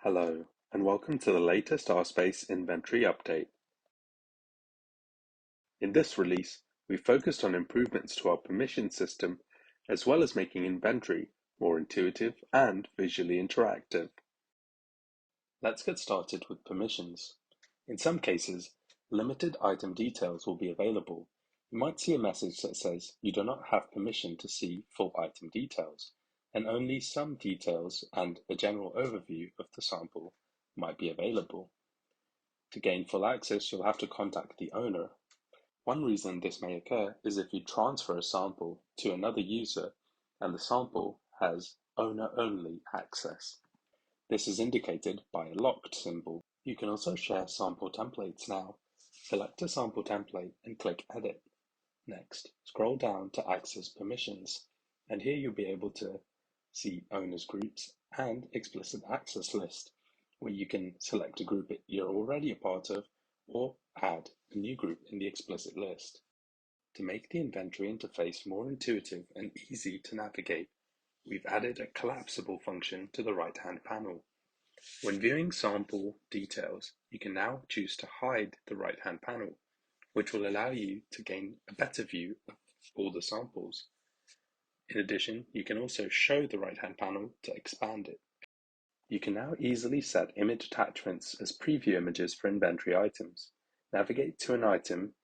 Hello, and welcome to the latest RSpace Inventory update. In this release, we focused on improvements to our permission system, as well as making inventory more intuitive and visually interactive. Let's get started with permissions. In some cases, limited item details will be available. You might see a message that says you do not have permission to see full item details, and only some details and a general overview of the sample might be available. To gain full access, you'll have to contact the owner. One reason this may occur is if you transfer a sample to another user and the sample has owner-only access. This is indicated by a locked symbol. You can also share sample templates now. Select a sample template and click Edit. Next, scroll down to Access Permissions, and here you'll be able to see Owners Groups and Explicit Access List, where you can select a group you're already a part of or add a new group in the explicit list. To make the inventory interface more intuitive and easy to navigate, we've added a collapsible function to the right-hand panel. When viewing sample details, you can now choose to hide the right-hand panel, which will allow you to gain a better view of all the samples. In addition, you can also show the right-hand panel to expand it. You can now easily set image attachments as preview images for inventory items. Navigate to an item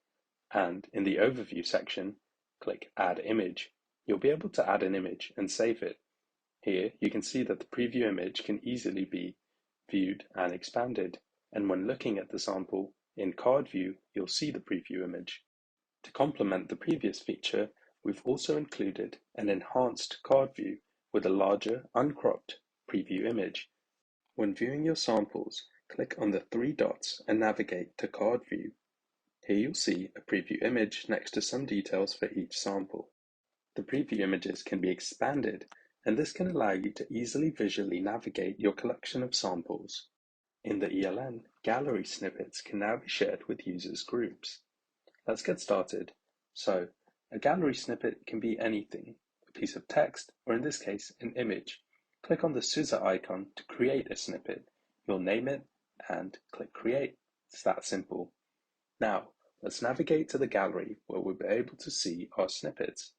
and in the Overview section, click Add Image. You'll be able to add an image and save it. Here you can see that the preview image can easily be viewed and expanded, and when looking at the sample in Card View, you'll see the preview image. To complement the previous feature, we've also included an enhanced card view with a larger, uncropped preview image. When viewing your samples, click on the three dots and navigate to Card View. Here you'll see a preview image next to some details for each sample. The preview images can be expanded, and this can allow you to easily visually navigate your collection of samples. In the ELN, gallery snippets can now be shared with users' groups. Let's get started. So, a gallery snippet can be anything, a piece of text, or in this case, an image. Click on the scissor icon to create a snippet. You'll name it and click Create. It's that simple. Now, let's navigate to the gallery where we'll be able to see our snippets.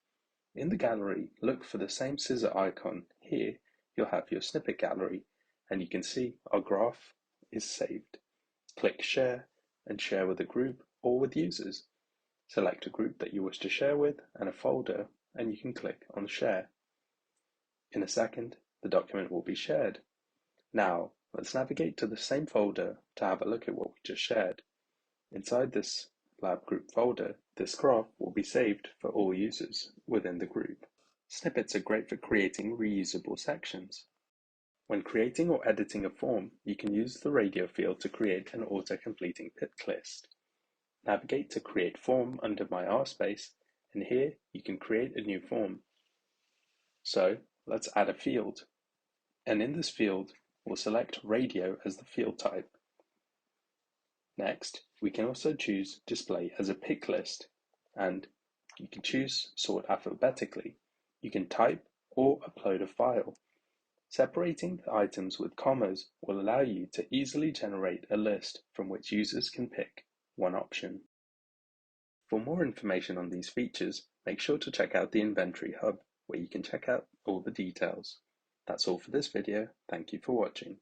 In the gallery, look for the same scissor icon. Here, you'll have your snippet gallery, and you can see our graph is saved. Click Share and share with a group or with users. Select a group that you wish to share with and a folder, and you can click on Share. In a second, the document will be shared. Now, let's navigate to the same folder to have a look at what we just shared. Inside this lab group folder, this graph will be saved for all users within the group. Snippets are great for creating reusable sections. When creating or editing a form, you can use the radio field to create an auto-completing Picklist. Navigate to Create Form under My RSpace, and here you can create a new form. So, let's add a field. And in this field, we'll select Radio as the field type. Next, we can also choose Display as a Picklist, and you can choose Sort alphabetically. You can type or upload a file. Separating the items with commas will allow you to easily generate a list from which users can pick one option. For more information on these features, make sure to check out the Inventory Hub, where you can check out all the details. That's all for this video. Thank you for watching.